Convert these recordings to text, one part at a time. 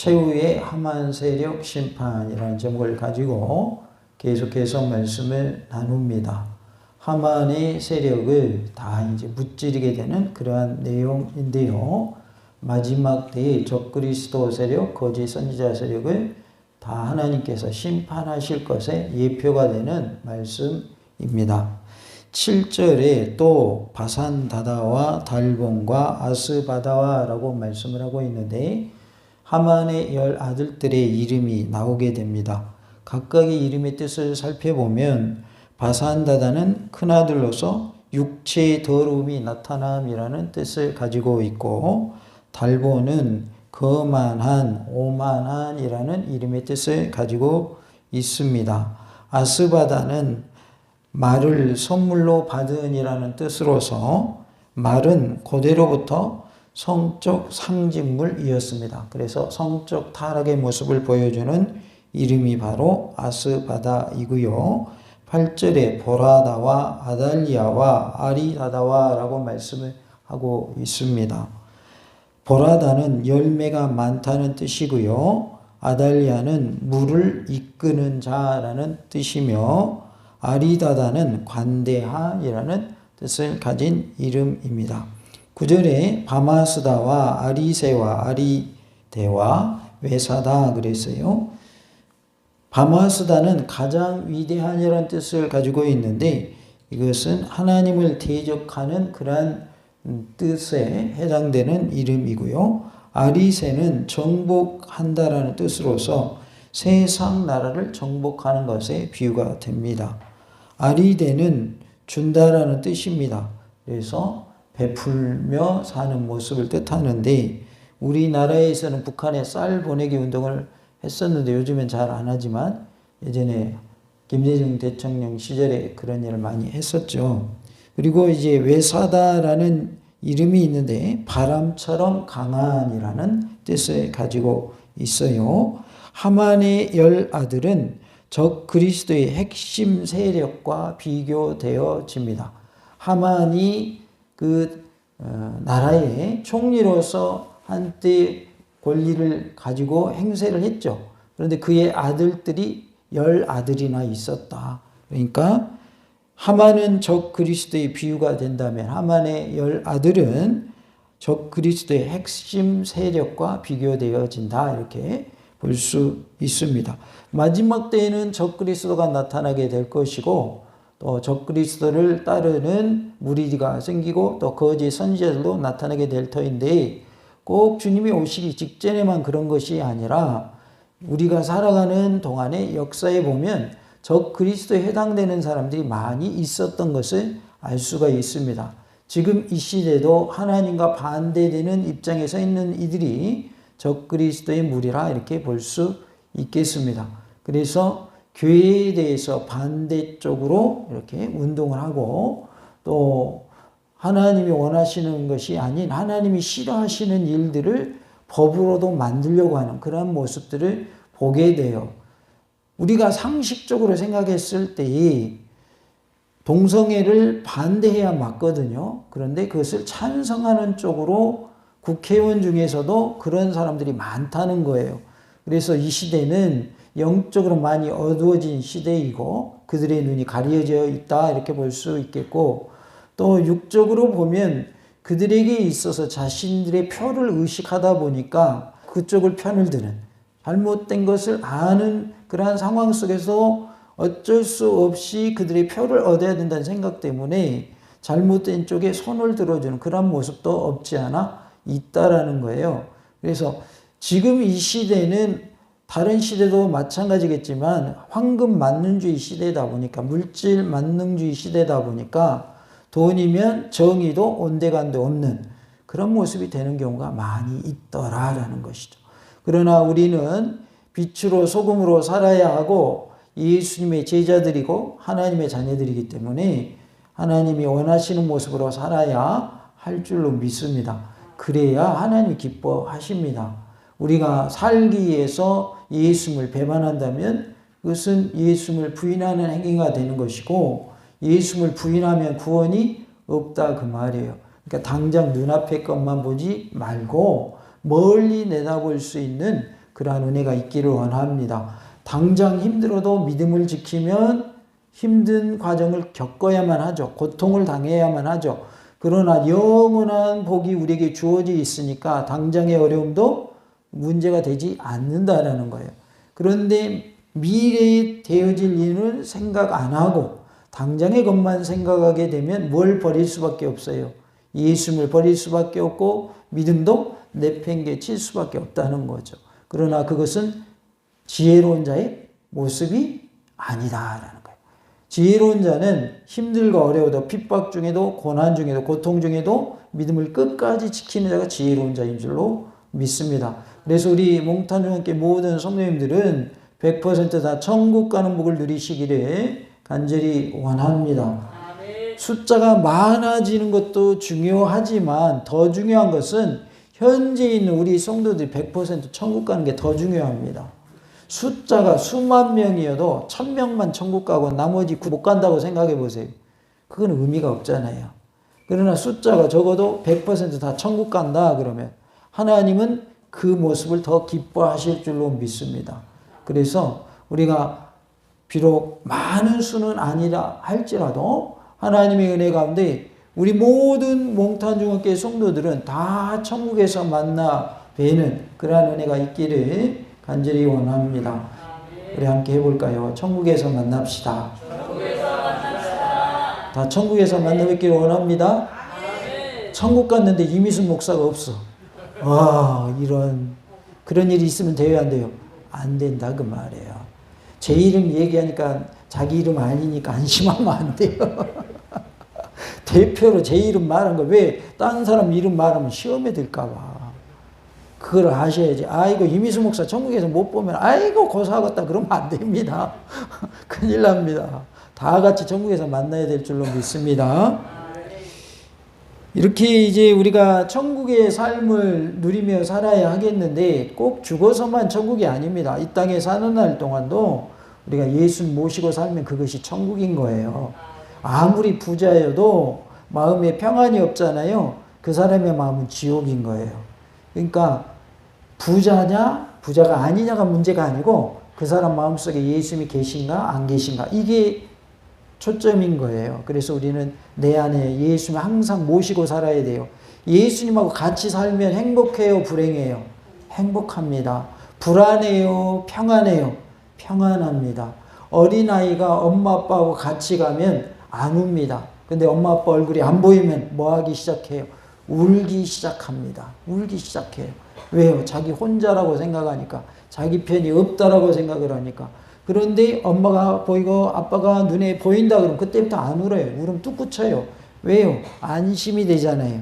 최후의 하만 세력 심판이라는 제목을 가지고 계속해서 말씀을 나눕니다. 하만의 세력을 다 이제 무찌르게 되는 그러한 내용인데요. 마지막 때의 적그리스도 세력, 거짓 선지자 세력을 다 하나님께서 심판하실 것의 예표가 되는 말씀입니다. 7절에 또 바산다다와 달본과 아스바다와라고 말씀을 하고 있는데 하만의 10아들들의 이름이 나오게 됩니다. 각각의 이름의 뜻을 살펴보면 바산다다는 큰아들로서 육체의 더러움이 나타남이라는 뜻을 가지고 있고, 달본은 거만한, 오만한이라는 이름의 뜻을 가지고 있습니다. 아스바다는 말을 선물로 받은이라는 뜻으로서 말은 고대로부터 성적 상징물이었습니다. 그래서 성적 타락의 모습을 보여주는 이름이 바로 아스바다이고요. 8절에 보라다와 아달리아와 아리다다와라고 말씀을 하고 있습니다. 보라다는 열매가 많다는 뜻이고요. 아달리아는 물을 이끄는 자라는 뜻이며 아리다다는 관대하이라는 뜻을 가진 이름입니다. 9절에 바마스다와 아리세와 아리대와 외사다 그랬어요. 바마스다는 가장 위대한이라는 뜻을 가지고 있는데 이것은 하나님을 대적하는 그러한 뜻에 해당되는 이름이고요. 아리세는 정복한다라는 뜻으로서 세상 나라를 정복하는 것에 비유가 됩니다. 아리대는 준다라는 뜻입니다. 그래서 베풀며 사는 모습을 뜻하는데 우리나라에서는 북한에 쌀 보내기 운동을 했었는데 요즘엔 잘 안 하지만 예전에 김대중 대통령 시절에 그런 일을 많이 했었죠. 그리고 이제 외사다라는 이름이 있는데 바람처럼 강한이라는 뜻을 가지고 있어요. 하만의 10아들은 적 그리스도의 핵심 세력과 비교되어집니다. 하만이 그 나라의 총리로서 한때 권리를 가지고 행세를 했죠. 그런데 그의 아들들이 10아들이나 있었다. 그러니까 하만은 적 그리스도의 비유가 된다면 하만의 10아들은 적 그리스도의 핵심 세력과 비교되어진다. 이렇게 볼 수 있습니다. 마지막 때에는 적 그리스도가 나타나게 될 것이고 또 적 그리스도를 따르는 무리가 생기고 또 거짓 선지자들도 나타나게 될 터인데 꼭 주님이 오시기 직전에만 그런 것이 아니라 우리가 살아가는 동안의 역사에 보면 적 그리스도에 해당되는 사람들이 많이 있었던 것을 알 수가 있습니다. 지금 이 시대도 하나님과 반대되는 입장에 서 있는 이들이 적 그리스도의 무리라 이렇게 볼 수 있겠습니다. 그래서 교회에 대해서 반대쪽으로 이렇게 운동을 하고 또 하나님이 원하시는 것이 아닌 하나님이 싫어하시는 일들을 법으로도 만들려고 하는 그런 모습들을 보게 돼요. 우리가 상식적으로 생각했을 때 동성애를 반대해야 맞거든요. 그런데 그것을 찬성하는 쪽으로 국회의원 중에서도 그런 사람들이 많다는 거예요. 그래서 이 시대는 영적으로 많이 어두워진 시대이고 그들의 눈이 가려져 있다 이렇게 볼 수 있겠고 또 육적으로 보면 그들에게 있어서 자신들의 표를 의식하다 보니까 그쪽을 편을 드는 잘못된 것을 아는 그러한 상황 속에서 어쩔 수 없이 그들의 표를 얻어야 된다는 생각 때문에 잘못된 쪽에 손을 들어주는 그런 모습도 없지 않아 있다라는 거예요. 그래서 지금 이 시대는 다른 시대도 마찬가지겠지만 황금 만능주의 시대다 보니까 물질 만능주의 시대다 보니까 돈이면 정의도 온데간데 없는 그런 모습이 되는 경우가 많이 있더라라는 것이죠. 그러나 우리는 빛으로 소금으로 살아야 하고 예수님의 제자들이고 하나님의 자녀들이기 때문에 하나님이 원하시는 모습으로 살아야 할 줄로 믿습니다. 그래야 하나님이 기뻐하십니다. 우리가 살기 위해서 예수님을 배반한다면 그것은 예수님을 부인하는 행위가 되는 것이고 예수님을 부인하면 구원이 없다 그 말이에요. 그러니까 당장 눈앞의 것만 보지 말고 멀리 내다볼 수 있는 그러한 은혜가 있기를 원합니다. 당장 힘들어도 믿음을 지키면 힘든 과정을 겪어야만 하죠. 고통을 당해야만 하죠. 그러나 영원한 복이 우리에게 주어져 있으니까 당장의 어려움도 문제가 되지 않는다라는 거예요. 그런데 미래에 되어질 일을 생각 안 하고 당장의 것만 생각하게 되면 뭘 버릴 수밖에 없어요. 예수님을 버릴 수밖에 없고 믿음도 내팽개칠 수밖에 없다는 거죠. 그러나 그것은 지혜로운 자의 모습이 아니다라는 거예요. 지혜로운 자는 힘들고 어려워도 핍박 중에도 고난 중에도 고통 중에도 믿음을 끝까지 지키는 자가 지혜로운 자인 줄로 믿습니다. 그래서 우리 몽탄중학교 모든 성도님들은 100% 다 천국 가는 복을 누리시기를 간절히 원합니다. 숫자가 많아지는 것도 중요하지만 더 중요한 것은 현재 있는 우리 성도들이 100% 천국 가는 게 더 중요합니다. 숫자가 수만 명이어도 1000명만 천국 가고 나머지 못 간다고 생각해 보세요. 그건 의미가 없잖아요. 그러나 숫자가 적어도 100% 다 천국 간다 그러면 하나님은 그 모습을 더 기뻐하실 줄로 믿습니다. 그래서 우리가 비록 많은 수는 아니라 할지라도 하나님의 은혜 가운데 우리 모든 몽탄중학교의 성도들은 다 천국에서 만나 뵈는 그러한 은혜가 있기를 간절히 원합니다. 우리 함께 해볼까요? 천국에서 만납시다. 다 천국에서 만나 뵙기를 원합니다. 천국 갔는데 이미순 목사가 없어. 와, 그런 일이 있으면 돼요, 안 돼요? 안 된다 그 말이에요. 제 이름 얘기하니까 자기 이름 아니니까 안심하면 안 돼요. 대표로 제 이름 말한 거 왜 다른 사람 이름 말하면 시험에 들까 봐. 그걸 아셔야지. 아이고 이미수 목사 천국에서 못 보면 아이고 고사하겠다 그러면 안 됩니다. 큰일 납니다. 다 같이 천국에서 만나야 될 줄로 믿습니다. 이렇게 이제 우리가 천국의 삶을 누리며 살아야 하겠는데 꼭 죽어서만 천국이 아닙니다. 이 땅에 사는 날 동안도 우리가 예수 모시고 살면 그것이 천국인 거예요. 아무리 부자여도 마음에 평안이 없잖아요. 그 사람의 마음은 지옥인 거예요. 그러니까 부자냐 부자가 아니냐가 문제가 아니고 그 사람 마음속에 예수님이 계신가 안 계신가 이게 초점인 거예요. 그래서 우리는 내 안에 예수님을 항상 모시고 살아야 돼요. 예수님하고 같이 살면 행복해요, 불행해요? 행복합니다. 불안해요, 평안해요? 평안합니다. 어린아이가 엄마 아빠하고 같이 가면 안 웁니다. 근데 엄마 아빠 얼굴이 안 보이면 뭐 하기 시작해요? 울기 시작합니다. 울기 시작해요. 왜요? 자기 혼자라고 생각하니까. 자기 편이 없다라고 생각을 하니까. 그런데 엄마가 보이고 아빠가 눈에 보인다 그러면 그때부터 안 울어요. 울으면 뚝 붙여요. 왜요? 안심이 되잖아요.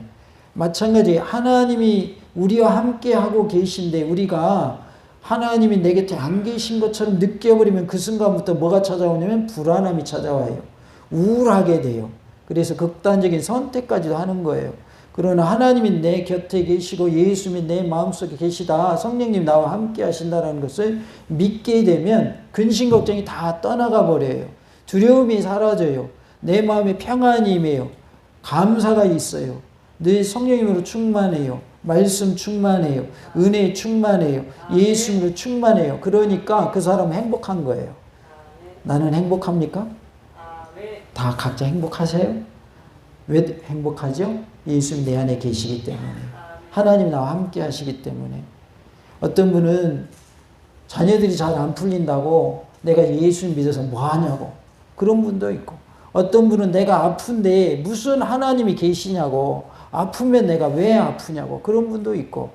마찬가지 하나님이 우리와 함께 하고 계신데 우리가 하나님이 내 곁에 안 계신 것처럼 느껴버리면 그 순간부터 뭐가 찾아오냐면 불안함이 찾아와요. 우울하게 돼요. 그래서 극단적인 선택까지도 하는 거예요. 그러나 하나님이 내 곁에 계시고 예수님이 내 마음속에 계시다. 성령님 나와 함께 하신다는 것을 믿게 되면 근심 걱정이 다 떠나가 버려요. 두려움이 사라져요. 내 마음에 평안이 임해요. 감사가 있어요. 늘 성령님으로 충만해요. 말씀 충만해요. 은혜 충만해요. 예수님으로 충만해요. 그러니까 그 사람은 행복한 거예요. 나는 행복합니까? 다 각자 행복하세요? 왜 행복하죠? 예수님 내 안에 계시기 때문에. 하나님 나와 함께 하시기 때문에. 어떤 분은 자녀들이 잘 안 풀린다고 내가 예수님 믿어서 뭐 하냐고. 그런 분도 있고. 어떤 분은 내가 아픈데 무슨 하나님이 계시냐고. 아프면 내가 왜 아프냐고. 그런 분도 있고.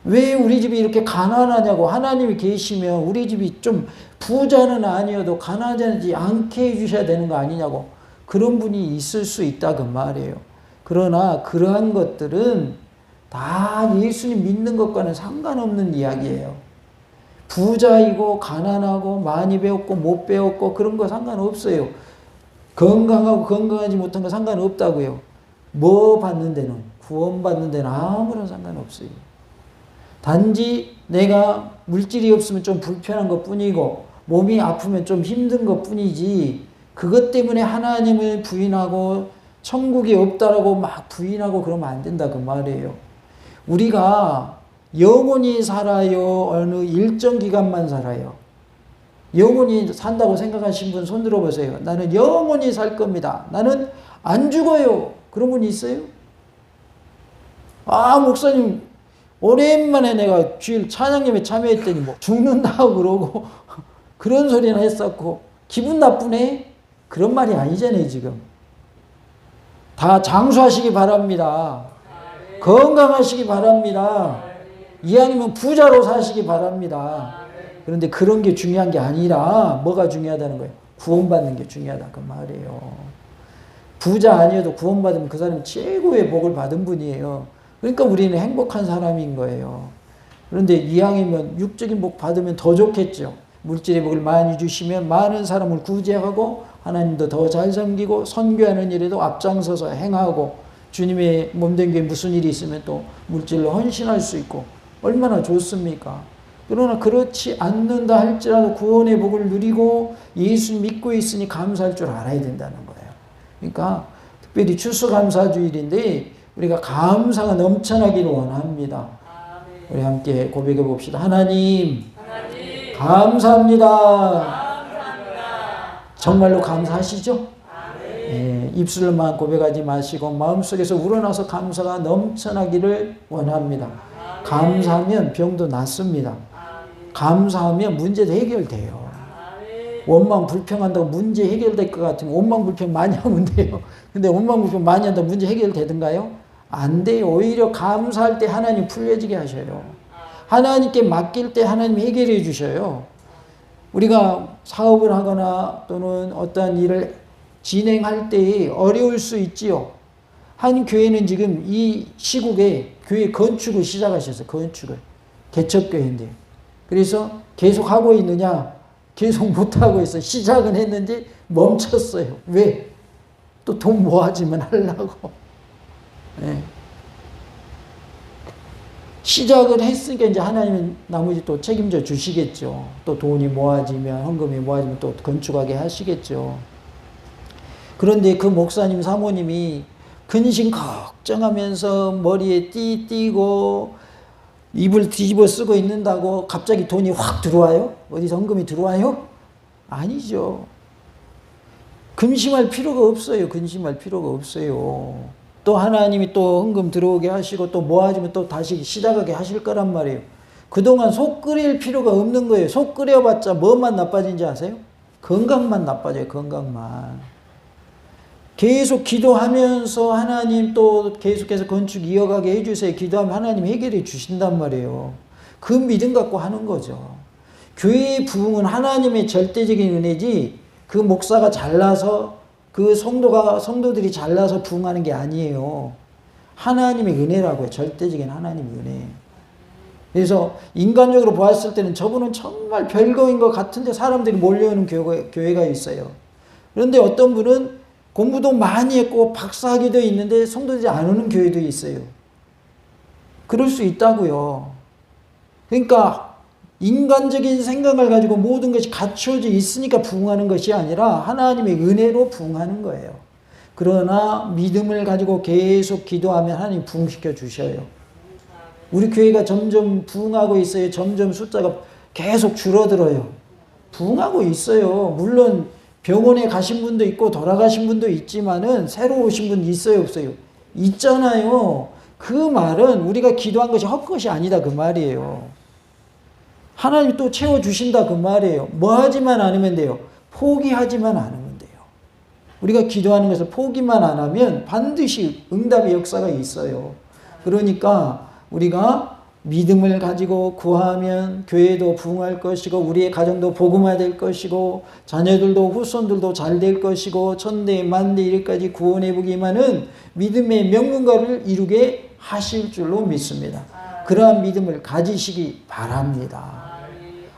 왜 우리 집이 이렇게 가난하냐고. 하나님이 계시면 우리 집이 좀 부자는 아니어도 가난하지 않게 해주셔야 되는 거 아니냐고. 그런 분이 있을 수 있다 그 말이에요. 그러나 그러한 것들은 다 예수님 믿는 것과는 상관없는 이야기예요. 부자이고 가난하고 많이 배웠고 못 배웠고 그런 거 상관없어요. 건강하고 건강하지 못한 거 상관없다고요. 뭐 받는 데는 구원받는 데는 아무런 상관없어요. 단지 내가 물질이 없으면 좀 불편한 것 뿐이고 몸이 아프면 좀 힘든 것 뿐이지 그것 때문에 하나님을 부인하고 천국이 없다라고 막 부인하고 그러면 안 된다 그 말이에요. 우리가 영원히 살아요? 어느 일정 기간만 살아요? 영원히 산다고 생각하신 분 손 들어보세요. 나는 영원히 살 겁니다. 나는 안 죽어요. 그런 분이 있어요? 아, 목사님, 오랜만에 내가 주일 찬양예배 참여했더니 뭐 죽는다고 그러고 그런 소리나 했었고 기분 나쁘네? 그런 말이 아니잖아요, 지금. 다 장수하시기 바랍니다. 건강하시기 바랍니다. 이왕이면 부자로 사시기 바랍니다. 그런데 그런 게 중요한 게 아니라 뭐가 중요하다는 거예요? 구원받는 게 중요하다 그 말이에요. 부자 아니어도 구원받으면 그 사람이 최고의 복을 받은 분이에요. 그러니까 우리는 행복한 사람인 거예요. 그런데 이왕이면 육적인 복 받으면 더 좋겠죠. 물질의 복을 많이 주시면 많은 사람을 구제하고 하나님도 더 잘 섬기고 선교하는 일에도 앞장서서 행하고 주님의 몸된 교회에 무슨 일이 있으면 또 물질로 헌신할 수 있고 얼마나 좋습니까? 그러나 그렇지 않는다 할지라도 구원의 복을 누리고 예수 믿고 있으니 감사할 줄 알아야 된다는 거예요. 그러니까 특별히 추수감사주일인데 우리가 감사가 넘쳐나기를 원합니다. 우리 함께 고백해 봅시다. 하나님, 감사합니다. 정말로 감사하시죠? 예, 입술로만 고백하지 마시고 마음속에서 우러나서 감사가 넘쳐나기를 원합니다. 감사하면 병도 낫습니다. 감사하면 문제도 해결돼요. 원망 불평한다고 문제 해결될 것 같으면 원망 불평 많이 하면 돼요. 근데 원망 불평 많이 한다고 문제 해결되던가요? 안 돼요. 오히려 감사할 때 하나님 풀려지게 하셔요. 하나님께 맡길 때 하나님 해결해 주셔요. 우리가 사업을 하거나 또는 어떤 일을 진행할 때 어려울 수 있지요. 한 교회는 지금 이 시국에 교회 건축을 시작하셨어요. 건축을. 개척교회인데. 그래서 계속 하고 있느냐? 계속 못하고 있어요. 시작은 했는데 멈췄어요. 왜? 또 돈 모아지면 하려고. 네. 시작을 했으니까 이제 하나님은 나머지 또 책임져 주시겠죠. 또 돈이 모아지면, 헌금이 모아지면 또 건축하게 하시겠죠. 그런데 그 목사님, 사모님이 근심 걱정하면서 머리에 띠 띠고 입을 뒤집어 쓰고 있는다고 갑자기 돈이 확 들어와요? 어디서 헌금이 들어와요? 아니죠. 근심할 필요가 없어요. 근심할 필요가 없어요. 또 하나님이 또 헌금 들어오게 하시고 또 모아지면 또 다시 시작하게 하실 거란 말이에요. 그동안 속 끓일 필요가 없는 거예요. 속 끓여봤자 뭐만 나빠진지 아세요? 건강만 나빠져요. 건강만. 계속 기도하면서 하나님 또 계속해서 건축 이어가게 해주세요. 기도하면 하나님 해결해 주신단 말이에요. 그 믿음 갖고 하는 거죠. 교회의 부흥은 하나님의 절대적인 은혜지 그 목사가 잘나서 그 성도들이 잘나서 부흥하는 게 아니에요. 하나님의 은혜라고요. 절대적인 하나님의 은혜. 그래서 인간적으로 보았을 때는 저분은 정말 별거인 것 같은데 사람들이 몰려오는 교회가 있어요. 그런데 어떤 분은 공부도 많이 했고 박사학위도 있는데 성도들이 안 오는 교회도 있어요. 그럴 수 있다고요. 그러니까 인간적인 생각을 가지고 모든 것이 갖추어져 있으니까 부흥하는 것이 아니라 하나님의 은혜로 부흥하는 거예요. 그러나 믿음을 가지고 계속 기도하면 하나님 부흥시켜 주셔요. 우리 교회가 점점 부흥하고 있어요. 점점 숫자가 계속 줄어들어요. 부흥하고 있어요. 물론 병원에 가신 분도 있고 돌아가신 분도 있지만은 새로 오신 분 있어요, 없어요? 있잖아요. 그 말은 우리가 기도한 것이 헛것이 아니다 그 말이에요. 하나님이 또 채워주신다 그 말이에요. 뭐 하지만 않으면 돼요? 포기하지만 않으면 돼요. 우리가 기도하는 것을 포기만 안 하면 반드시 응답의 역사가 있어요. 그러니까 우리가 믿음을 가지고 구하면 교회도 부흥할 것이고 우리의 가정도 복음화될 것이고 자녀들도 후손들도 잘 될 것이고 천대 만대 이르까지 구원의 복이 임하는 믿음의 명문가를 이루게 하실 줄로 믿습니다. 그러한 믿음을 가지시기 바랍니다.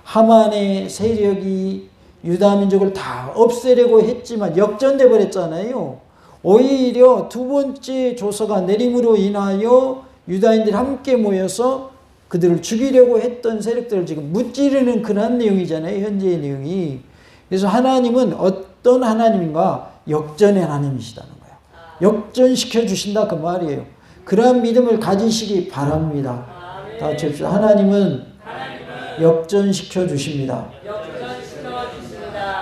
하만의 세력이 유다민족을 다 없애려고 했지만 역전돼 버렸잖아요. 오히려 두 번째 조서가 내림으로 인하여 유다인들이 함께 모여서 그들을 죽이려고 했던 세력들을 지금 무찌르는 그런 내용이잖아요. 현재의 내용이. 그래서 하나님은 어떤 하나님인가? 역전의 하나님이시다는 거예요. 역전시켜 주신다 그 말이에요. 그러한 믿음을 가지시기 바랍니다. 다 같이 합시다. 하나님은 역전시켜 주십니다.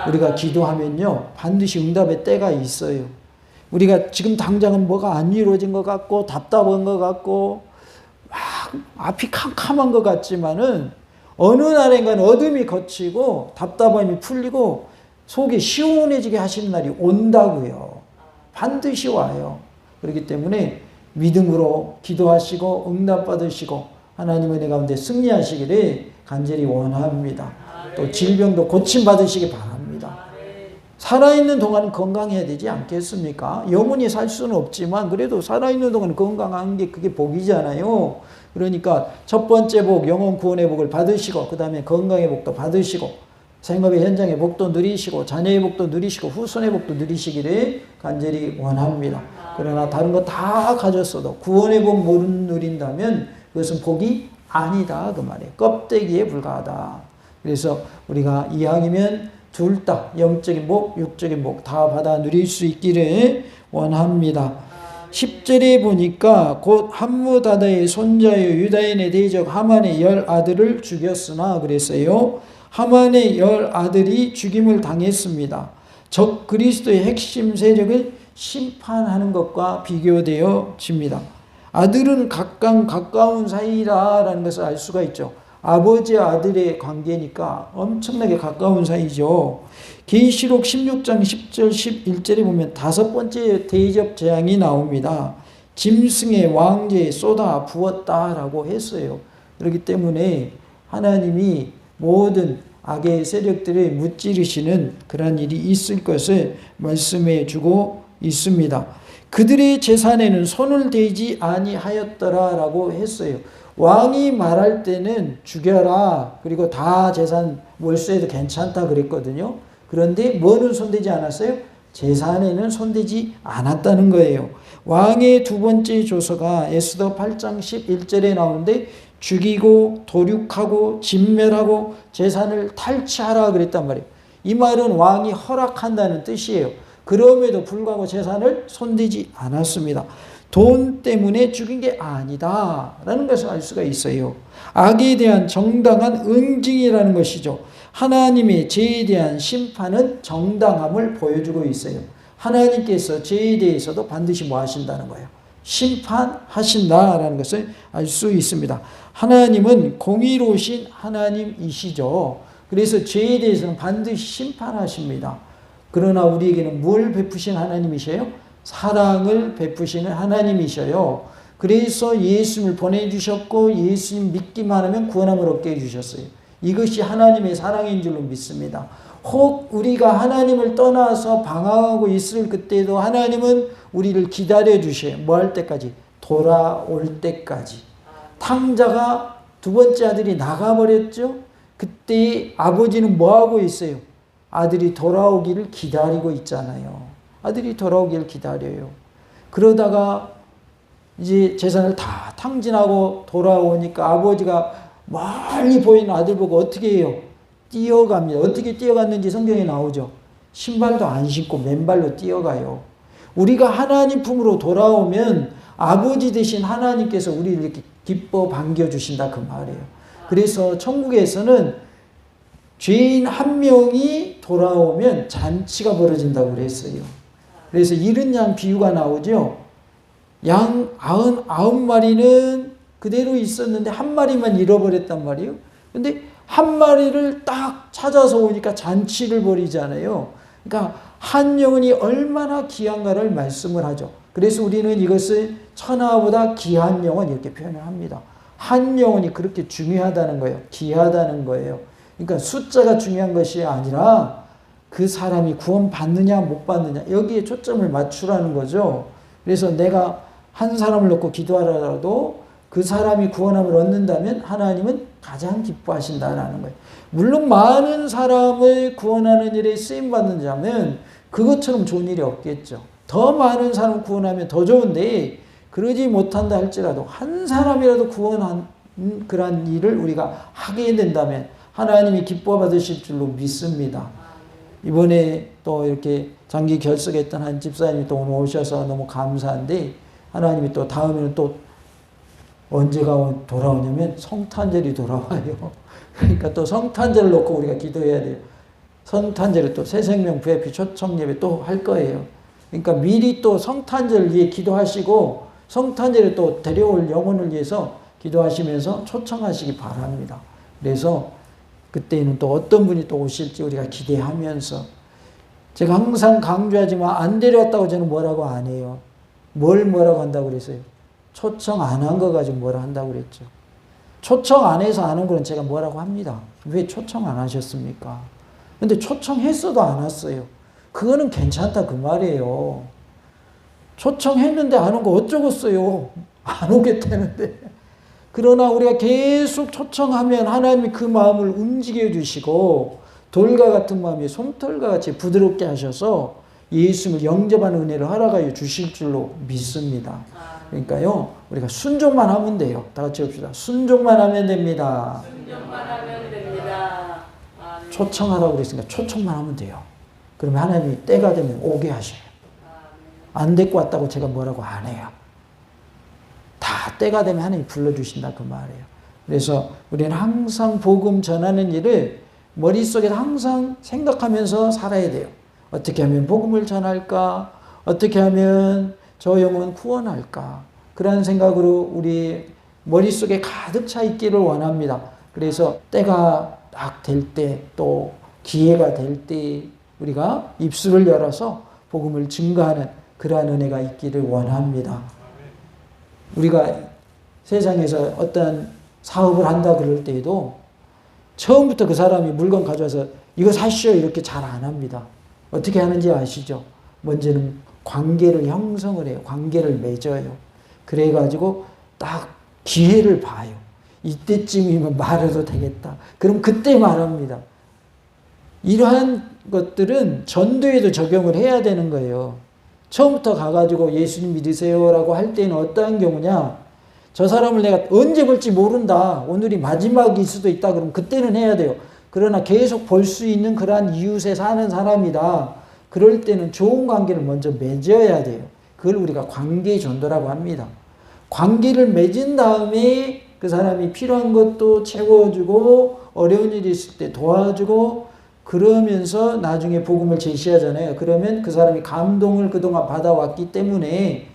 우리가 기도하면요, 반드시 응답의 때가 있어요. 우리가 지금 당장은 뭐가 안 이루어진 것 같고 답답한 것 같고 막 앞이 캄캄한 것 같지만은 어느 날인가는 어둠이 걷히고 답답함이 풀리고 속이 시원해지게 하시는 날이 온다고요. 반드시 와요. 그렇기 때문에 믿음으로 기도하시고 응답받으시고 하나님의 은혜 가운데 승리하시기를 간절히 원합니다. 또 질병도 고침받으시기 바랍니다. 살아있는 동안은 건강해야 되지 않겠습니까? 영원히 살 수는 없지만 그래도 살아있는 동안은 건강한 게 그게 복이잖아요. 그러니까 첫 번째 복, 영혼 구원의 복을 받으시고 그 다음에 건강의 복도 받으시고 생업의 현장의 복도 누리시고 자녀의 복도 누리시고 후손의 복도 누리시기를 간절히 원합니다. 그러나 다른 거 다 가졌어도 구원의 복 못 누린다면 그것은 복이 아니다 그 말이에요. 껍데기에 불과하다. 그래서 우리가 이왕이면 둘 다 영적인 복, 육적인 복 다 받아 누릴 수 있기를 원합니다. 10절에 보니까 곧 함무다다의 손자여 유다인의 대적 하만의 10아들을 죽였으나 그랬어요. 하만의 10아들이 죽임을 당했습니다. 적 그리스도의 핵심 세력을 심판하는 것과 비교되어집니다. 아들은 각각 가까운 사이라는 것을 알 수가 있죠. 아버지와 아들의 관계니까 엄청나게 가까운 사이죠. 계시록 16장 10절 11절에 보면 다섯 번째 대접 재앙이 나옵니다. 짐승의 왕제에 쏟아 부었다라고 했어요. 그렇기 때문에 하나님이 모든 악의 세력들을 무찌르시는 그런 일이 있을 것을 말씀해 주고 있습니다. 그들의 재산에는 손을 대지 아니하였더라라고 했어요. 왕이 말할 때는 죽여라. 그리고 다 재산 몰수해도 괜찮다 그랬거든요. 그런데 뭐는 손대지 않았어요? 재산에는 손대지 않았다는 거예요. 왕의 두 번째 조서가 에스더 8장 11절에 나오는데 죽이고 도륙하고 진멸하고 재산을 탈취하라 그랬단 말이에요. 이 말은 왕이 허락한다는 뜻이에요. 그럼에도 불구하고 재산을 손대지 않았습니다. 돈 때문에 죽인 게 아니다라는 것을 알 수가 있어요. 악에 대한 정당한 응징이라는 것이죠. 하나님의 죄에 대한 심판은 정당함을 보여주고 있어요. 하나님께서 죄에 대해서도 반드시 뭐 하신다는 거예요? 심판하신다라는 것을 알 수 있습니다. 하나님은 공의로우신 하나님이시죠. 그래서 죄에 대해서는 반드시 심판하십니다. 그러나 우리에게는 뭘 베푸신 하나님이세요? 사랑을 베푸시는 하나님이셔요. 그래서 예수님을 보내주셨고 예수님 믿기만 하면 구원함을 얻게 해주셨어요. 이것이 하나님의 사랑인 줄로 믿습니다. 혹 우리가 하나님을 떠나서 방황하고 있을 그때도 하나님은 우리를 기다려 주셔요. 뭐 할 때까지? 돌아올 때까지. 탕자가 두 번째 아들이 나가버렸죠. 그때 아버지는 뭐 하고 있어요? 아들이 돌아오기를 기다리고 있잖아요. 아들이 돌아오길 기다려요. 그러다가 이제 재산을 다 탕진하고 돌아오니까 아버지가 멀리 보이는 아들 보고 어떻게 해요? 뛰어갑니다. 어떻게 뛰어갔는지 성경에 나오죠. 신발도 안 신고 맨발로 뛰어가요. 우리가 하나님 품으로 돌아오면 아버지 되신 하나님께서 우리를 이렇게 기뻐 반겨주신다 그 말이에요. 그래서 천국에서는 죄인 한 명이 돌아오면 잔치가 벌어진다고 그랬어요. 그래서 잃은 양 비유가 나오죠. 양 99마리는 그대로 있었는데 한 마리만 잃어버렸단 말이에요. 근데 한 마리를 딱 찾아서 오니까 잔치를 벌이잖아요. 그러니까 한 영혼이 얼마나 귀한가를 말씀을 하죠. 그래서 우리는 이것을 천하보다 귀한 영혼 이렇게 표현을 합니다. 한 영혼이 그렇게 중요하다는 거예요. 귀하다는 거예요. 그러니까 숫자가 중요한 것이 아니라 그 사람이 구원받느냐 못 받느냐 여기에 초점을 맞추라는 거죠. 그래서 내가 한 사람을 놓고 기도하더라도 그 사람이 구원함을 얻는다면 하나님은 가장 기뻐하신다라는 거예요. 물론 많은 사람을 구원하는 일에 쓰임받는 자면 그것처럼 좋은 일이 없겠죠. 더 많은 사람을 구원하면 더 좋은데 그러지 못한다 할지라도 한 사람이라도 구원한 그런 일을 우리가 하게 된다면 하나님이 기뻐 받으실 줄로 믿습니다. 이번에 또 이렇게 장기 결석했던 한 집사님이 또 오늘 오셔서 너무 감사한데 하나님이 또 다음에는 또 언제가 돌아오냐면 성탄절이 돌아와요. 그러니까 또 성탄절 놓고 우리가 기도해야 돼요. 성탄절에 또 새생명 VIP 초청 예배 또 할 거예요. 그러니까 미리 또 성탄절 위해 기도하시고 성탄절에 또 데려올 영혼을 위해서 기도하시면서 초청하시기 바랍니다. 그래서 그때는 또 어떤 분이 또 오실지 우리가 기대하면서, 제가 항상 강조하지만 안 데려왔다고 저는 뭐라고 안 해요. 뭐라고 한다고 그랬어요? 초청 안 한 거 가지고 뭐라 한다고 그랬죠. 초청 안 해서 안 한 거는 제가 뭐라고 합니다. 왜 초청 안 하셨습니까? 근데 초청했어도 안 왔어요. 그거는 괜찮다 그 말이에요. 초청했는데 안 온 거 어쩌겠어요. 안 오겠다는데. 그러나 우리가 계속 초청하면 하나님이 그 마음을 움직여 주시고 돌과 같은 마음이 솜털과 같이 부드럽게 하셔서 예수님을 영접하는 은혜를 허락하여 주실 줄로 믿습니다. 그러니까요, 우리가 순종만 하면 돼요. 다 같이 합시다. 순종만 하면 됩니다. 순종만 하면 됩니다. 초청하라고 그랬으니까 초청만 하면 돼요. 그러면 하나님이 때가 되면 오게 하셔요. 안 데리고 왔다고 제가 뭐라고 안 해요. 다 때가 되면 하나님이 불러주신다 그 말이에요. 그래서 우리는 항상 복음 전하는 일을 머릿속에 항상 생각하면서 살아야 돼요. 어떻게 하면 복음을 전할까? 어떻게 하면 저 영혼 구원할까? 그런 생각으로 우리 머릿속에 가득 차 있기를 원합니다. 그래서 때가 딱 될 때, 또 기회가 될 때 우리가 입술을 열어서 복음을 증거하는 그러한 은혜가 있기를 원합니다. 우리가 세상에서 어떤 사업을 한다 그럴 때에도 처음부터 그 사람이 물건 가져와서 이거 사시오 이렇게 잘 안 합니다. 어떻게 하는지 아시죠? 먼저는 관계를 형성을 해요. 관계를 맺어요. 그래가지고 딱 기회를 봐요. 이때쯤이면 말해도 되겠다. 그럼 그때 말합니다. 이러한 것들은 전도에도 적용을 해야 되는 거예요. 처음부터 가가지고 예수님 믿으세요라고 할 때는 어떠한 경우냐? 저 사람을 내가 언제 볼지 모른다. 오늘이 마지막일 수도 있다. 그럼 그때는 해야 돼요. 그러나 계속 볼 수 있는 그러한 이웃에 사는 사람이다. 그럴 때는 좋은 관계를 먼저 맺어야 돼요. 그걸 우리가 관계 전도라고 합니다. 관계를 맺은 다음에 그 사람이 필요한 것도 채워주고 어려운 일이 있을 때 도와주고 그러면서 나중에 복음을 제시하잖아요. 그러면 그 사람이 감동을 그동안 받아왔기 때문에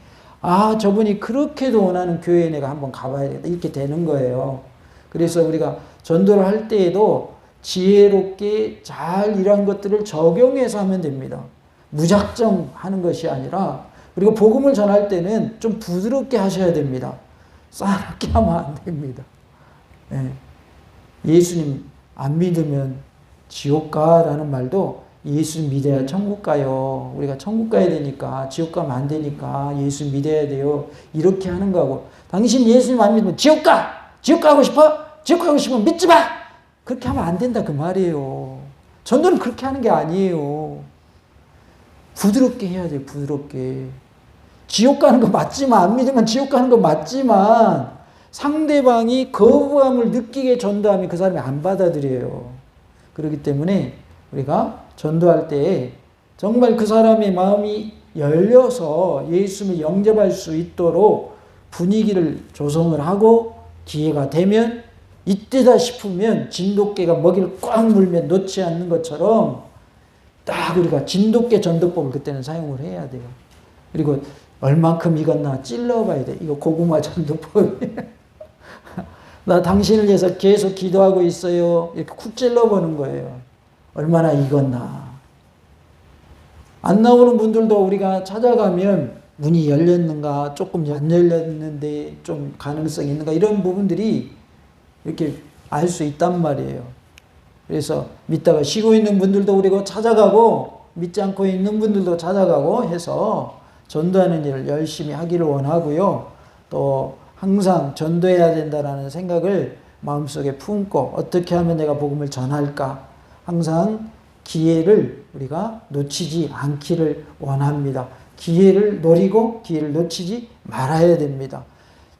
아, 저분이 그렇게도 원하는 교회에 내가 한번 가봐야겠다. 이렇게 되는 거예요. 그래서 우리가 전도를 할 때에도 지혜롭게 잘 이런 것들을 적용해서 하면 됩니다. 무작정 하는 것이 아니라, 그리고 복음을 전할 때는 좀 부드럽게 하셔야 됩니다. 싸납게 하면 안 됩니다. 예. 예수님 안 믿으면 지옥 가라는 말도 예수 믿어야 천국 가요. 우리가 천국 가야 되니까 지옥 가면 안 되니까 예수 믿어야 돼요. 이렇게 하는 거고, 당신 예수님 안 믿으면 지옥 가! 지옥 가고 싶어? 지옥 가고 싶으면 믿지 마! 그렇게 하면 안 된다 그 말이에요. 전도는 그렇게 하는 게 아니에요. 부드럽게 해야 돼요. 부드럽게. 지옥 가는 거 맞지만, 안 믿으면 지옥 가는 거 맞지만 상대방이 거부감을 느끼게 전도하면 그 사람이 안 받아들여요. 그렇기 때문에 우리가 전도할 때 정말 그 사람의 마음이 열려서 예수님을 영접할 수 있도록 분위기를 조성을 하고, 기회가 되면 이때다 싶으면 진돗개가 먹이를 꽉 물면 놓지 않는 것처럼 딱 우리가 진돗개 전도법을 그때는 사용을 해야 돼요. 그리고 얼만큼 익었나 찔러봐야 돼. 이거 고구마 전도법이에요. 나 당신을 위해서 계속 기도하고 있어요. 이렇게 쿡 찔러보는 거예요. 얼마나 익었나. 안 나오는 분들도 우리가 찾아가면 문이 열렸는가, 조금 안 열렸는데 좀 가능성이 있는가, 이런 부분들이 이렇게 알 수 있단 말이에요. 그래서 믿다가 쉬고 있는 분들도 우리가 찾아가고, 믿지 않고 있는 분들도 찾아가고 해서 전도하는 일을 열심히 하기를 원하고요. 또 항상 전도해야 된다는 생각을 마음속에 품고 어떻게 하면 내가 복음을 전할까, 항상 기회를 우리가 놓치지 않기를 원합니다. 기회를 노리고 기회를 놓치지 말아야 됩니다.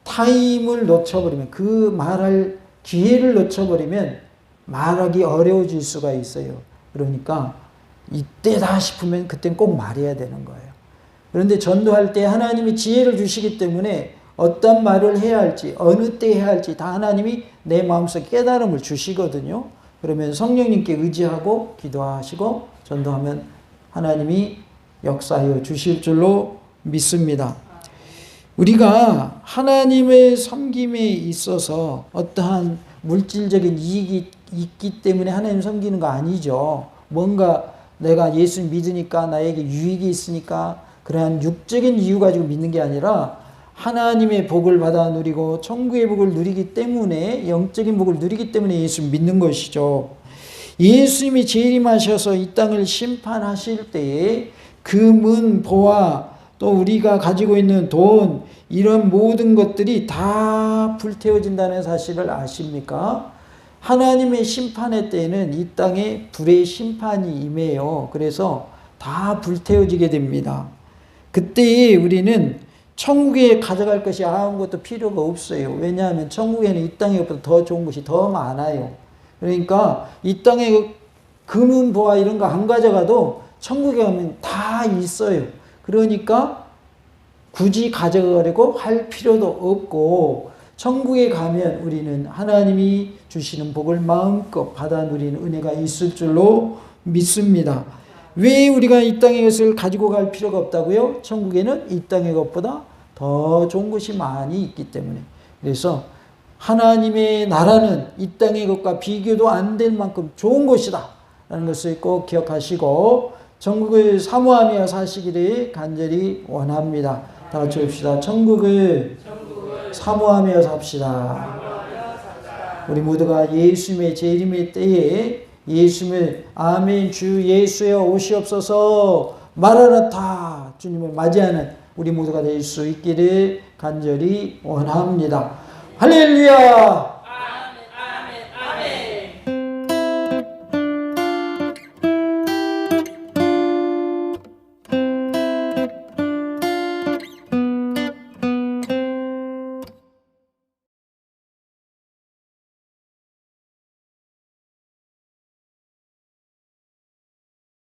타임을 놓쳐버리면, 그 말할 기회를 놓쳐버리면 말하기 어려워질 수가 있어요. 그러니까 이때다 싶으면 그땐 꼭 말해야 되는 거예요. 그런데 전도할 때 하나님이 지혜를 주시기 때문에 어떤 말을 해야 할지, 어느 때 해야 할지 다 하나님이 내 마음속에 깨달음을 주시거든요. 그러면 성령님께 의지하고 기도하시고 전도하면 하나님이 역사하여 주실 줄로 믿습니다. 우리가 하나님의 섬김에 있어서 어떠한 물질적인 이익이 있기 때문에 하나님 섬기는 거 아니죠. 뭔가 내가 예수 믿으니까 나에게 유익이 있으니까 그러한 육적인 이유 가지고 믿는 게 아니라 하나님의 복을 받아 누리고 천국의 복을 누리기 때문에, 영적인 복을 누리기 때문에 예수 믿는 것이죠. 예수님이 재림하셔서 이 땅을 심판하실 때에 금은 보화 또 우리가 가지고 있는 돈 이런 모든 것들이 다 불태워진다는 사실을 아십니까? 하나님의 심판의 때에는 이 땅에 불의 심판이 임해요. 그래서 다 불태워지게 됩니다. 그때 우리는 천국에 가져갈 것이 아무것도 필요가 없어요. 왜냐하면 천국에는 이 땅에 보다 더 좋은 것이 더 많아요. 그러니까 이 땅에 금은 보화 이런 거 안 가져가도 천국에 가면 다 있어요. 그러니까 굳이 가져가려고 할 필요도 없고 천국에 가면 우리는 하나님이 주시는 복을 마음껏 받아 누리는 은혜가 있을 줄로 믿습니다. 왜 우리가 이 땅의 것을 가지고 갈 필요가 없다고요? 천국에는 이 땅의 것보다 더 좋은 것이 많이 있기 때문에. 그래서 하나님의 나라는 이 땅의 것과 비교도 안 될 만큼 좋은 것이다 라는 것을 꼭 기억하시고 천국을 사모하며 사시기를 간절히 원합니다. 다 같이 봅시다. 천국을 사모하며 삽시다. 우리 모두가 예수님의 재림의 때에 예수님을 아멘 주 예수여 오시옵소서 마라나타 주님을 맞이하는 우리 모두가 될 수 있기를 간절히 원합니다. 할렐루야!